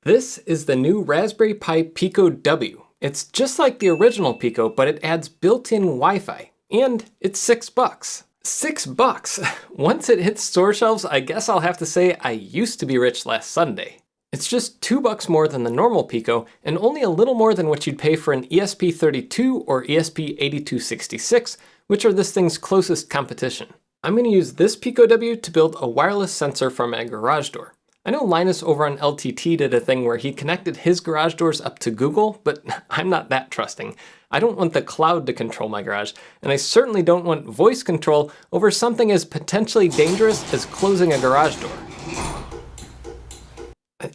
This is the new Raspberry Pi Pico W. It's just like the original Pico, but it adds built-in Wi-Fi. And it's $6. $6! Once it hits store shelves, I guess I'll have to say I used to be rich last Sunday. It's just $2 more than the normal Pico, and only a little more than what you'd pay for an ESP32 or ESP8266, which are this thing's closest competition. I'm going to use this Pico W to build a wireless sensor for my garage door. I know Linus over on LTT did a thing where he connected his garage doors up to Google, but I'm not that trusting. I don't want the cloud to control my garage, and I certainly don't want voice control over something as potentially dangerous as closing a garage door.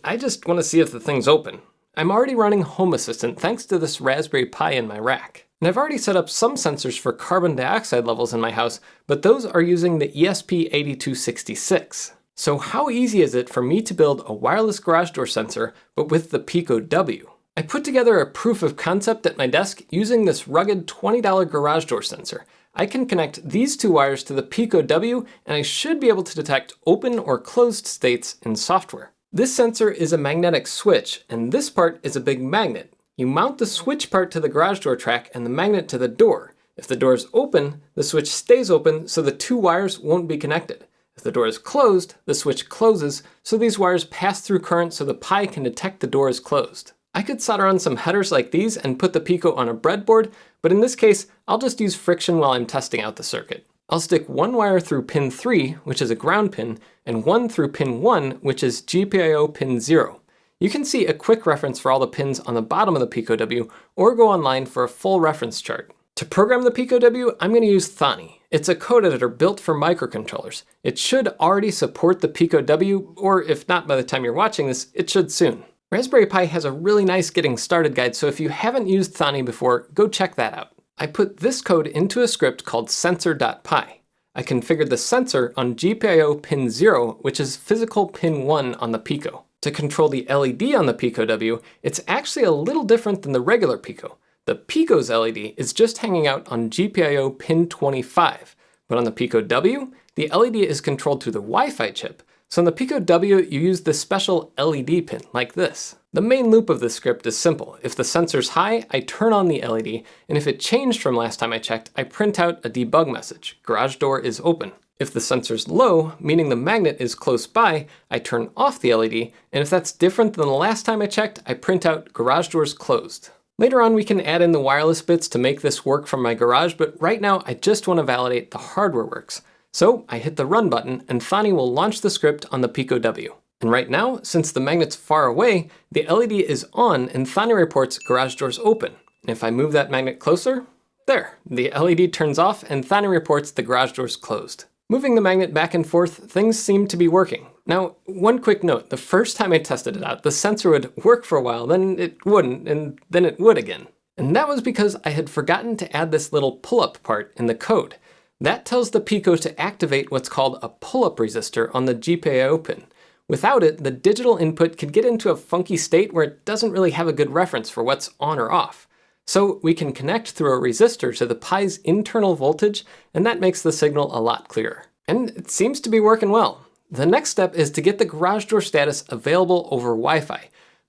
I just want to see if the thing's open. I'm already running Home Assistant thanks to this Raspberry Pi in my rack. And I've already set up some sensors for carbon dioxide levels in my house, but those are using the ESP8266. So how easy is it for me to build a wireless garage door sensor, but with the Pico W? I put together a proof of concept at my desk using this rugged $20 garage door sensor. I can connect these two wires to the Pico W, and I should be able to detect open or closed states in software. This sensor is a magnetic switch, and this part is a big magnet. You mount the switch part to the garage door track and the magnet to the door. If the door is open, the switch stays open so the two wires won't be connected. If the door is closed, the switch closes, so these wires pass through current so the Pi can detect the door is closed. I could solder on some headers like these and put the Pico on a breadboard, but in this case, I'll just use friction while I'm testing out the circuit. I'll stick one wire through pin 3, which is a ground pin, and one through pin 1, which is GPIO pin 0. You can see a quick reference for all the pins on the bottom of the Pico W, or go online for a full reference chart. To program the Pico W, I'm going to use Thonny. It's a code editor built for microcontrollers. It should already support the Pico W, or if not by the time you're watching this, it should soon. Raspberry Pi has a really nice getting started guide, so if you haven't used Thonny before, go check that out. I put this code into a script called sensor.py. I configured the sensor on GPIO pin 0, which is physical pin 1 on the Pico. To control the LED on the Pico W, it's actually a little different than the regular Pico. The Pico's LED is just hanging out on GPIO pin 25, but on the Pico W, the LED is controlled through the Wi-Fi chip. So on the Pico W, you use this special LED pin, like this. The main loop of this script is simple. If the sensor's high, I turn on the LED, and if it changed from last time I checked, I print out a debug message. Garage door is open. If the sensor's low, meaning the magnet is close by, I turn off the LED, and if that's different than the last time I checked, I print out garage doors closed. Later on, we can add in the wireless bits to make this work from my garage, but right now I just want to validate the hardware works. So I hit the run button, and Thonny will launch the script on the Pico W. And right now, since the magnet's far away, the LED is on and Thonny reports garage doors open. And if I move that magnet closer, there, the LED turns off and Thonny reports the garage door's closed. Moving the magnet back and forth, things seem to be working. Now, one quick note, the first time I tested it out, the sensor would work for a while, then it wouldn't, and then it would again. And that was because I had forgotten to add this little pull-up part in the code. That tells the Pico to activate what's called a pull-up resistor on the GPIO pin. Without it, the digital input could get into a funky state where it doesn't really have a good reference for what's on or off. So we can connect through a resistor to the Pi's internal voltage, and that makes the signal a lot clearer. And it seems to be working well. The next step is to get the garage door status available over Wi-Fi.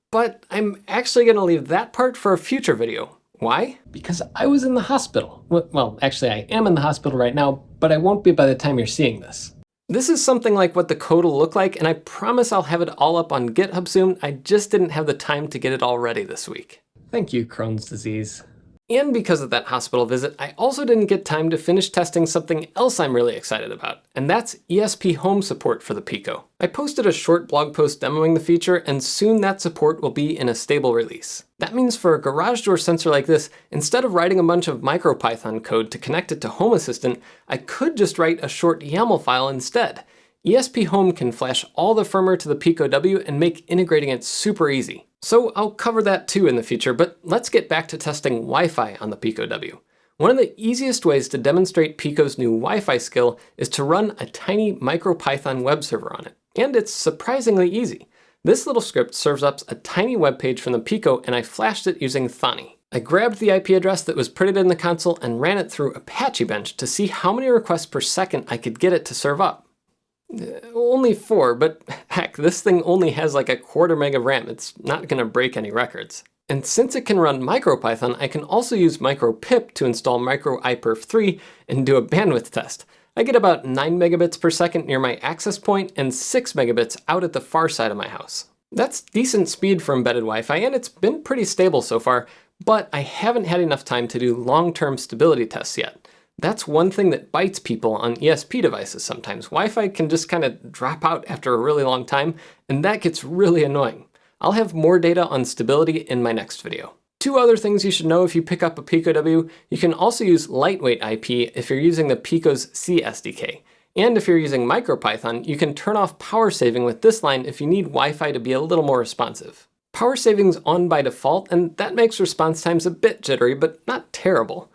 But I'm actually going to leave that part for a future video. Why? Because I was in the hospital. Well, actually I am in the hospital right now, but I won't be by the time you're seeing this. This is something like what the code will look like, and I promise I'll have it all up on GitHub soon. I just didn't have the time to get it all ready this week. Thank you, Crohn's disease. And because of that hospital visit, I also didn't get time to finish testing something else I'm really excited about, and that's ESPHome support for the Pico. I posted a short blog post demoing the feature, and soon that support will be in a stable release. That means for a garage door sensor like this, instead of writing a bunch of MicroPython code to connect it to Home Assistant, I could just write a short YAML file instead. ESPHome can flash all the firmware to the Pico W and make integrating it super easy. So I'll cover that too in the future, but let's get back to testing Wi-Fi on the Pico W. One of the easiest ways to demonstrate Pico's new Wi-Fi skill is to run a tiny MicroPython web server on it. And it's surprisingly easy. This little script serves up a tiny web page from the Pico, and I flashed it using Thonny. I grabbed the IP address that was printed in the console and ran it through Apache Bench to see how many requests per second I could get it to serve up. Only 4, but heck, this thing only has like a quarter meg of RAM. It's not gonna break any records. And since it can run MicroPython, I can also use MicroPip to install MicroIPerf3 and do a bandwidth test. I get about 9 megabits per second near my access point and 6 megabits out at the far side of my house. That's decent speed for embedded Wi-Fi, and it's been pretty stable so far, but I haven't had enough time to do long-term stability tests yet. That's one thing that bites people on ESP devices sometimes. Wi-Fi can just kind of drop out after a really long time, and that gets really annoying. I'll have more data on stability in my next video. 2 other things you should know if you pick up a PicoW: you can also use lightweight IP if you're using the Pico's C SDK. And if you're using MicroPython, you can turn off power saving with this line if you need Wi-Fi to be a little more responsive. Power saving's on by default, and that makes response times a bit jittery, but not terrible.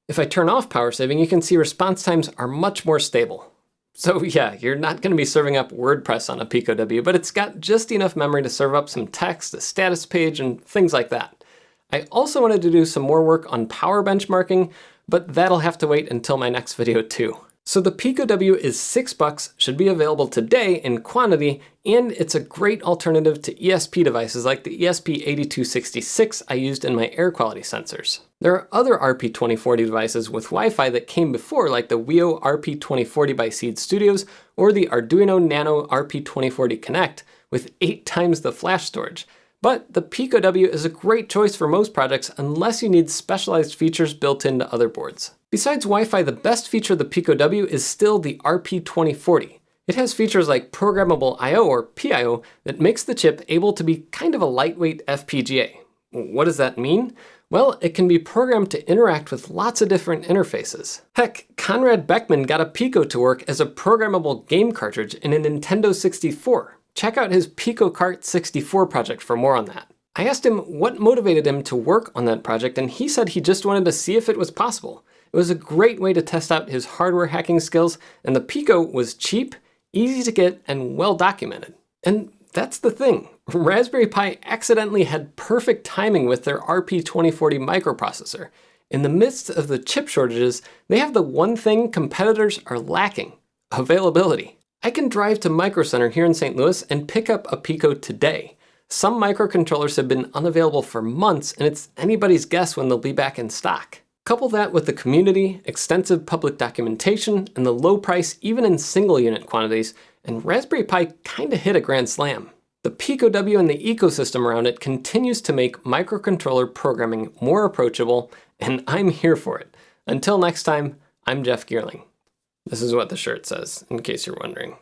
If I turn off power saving, you can see response times are much more stable. So yeah, you're not going to be serving up WordPress on a PicoW, but it's got just enough memory to serve up some text, a status page, and things like that. I also wanted to do some more work on power benchmarking, but that'll have to wait until my next video too. So the PicoW is $6, should be available today in quantity, and it's a great alternative to ESP devices like the ESP8266 I used in my air quality sensors. There are other RP2040 devices with Wi-Fi that came before, like the Wio RP2040 by Seeed Studios or the Arduino Nano RP2040 Connect with 8 times the flash storage. But the PicoW is a great choice for most projects unless you need specialized features built into other boards. Besides Wi-Fi, the best feature of the PicoW is still the RP2040. It has features like programmable I/O or PIO that makes the chip able to be kind of a lightweight FPGA. What does that mean? Well, it can be programmed to interact with lots of different interfaces. Heck, Conrad Beckman got a Pico to work as a programmable game cartridge in a Nintendo 64. Check out his PicoCart 64 project for more on that. I asked him what motivated him to work on that project, and he said he just wanted to see if it was possible. It was a great way to test out his hardware hacking skills, and the Pico was cheap, easy to get, and well documented. And that's the thing. Raspberry Pi accidentally had perfect timing with their RP2040 microprocessor. In the midst of the chip shortages, they have the one thing competitors are lacking: availability. I can drive to Micro Center here in St. Louis and pick up a Pico today. Some microcontrollers have been unavailable for months, and it's anybody's guess when they'll be back in stock. Couple that with the community, extensive public documentation, and the low price even in single unit quantities, and Raspberry Pi kinda hit a grand slam. The PicoW and the ecosystem around it continues to make microcontroller programming more approachable, and I'm here for it. Until next time, I'm Jeff Geerling. This is what the shirt says, in case you're wondering.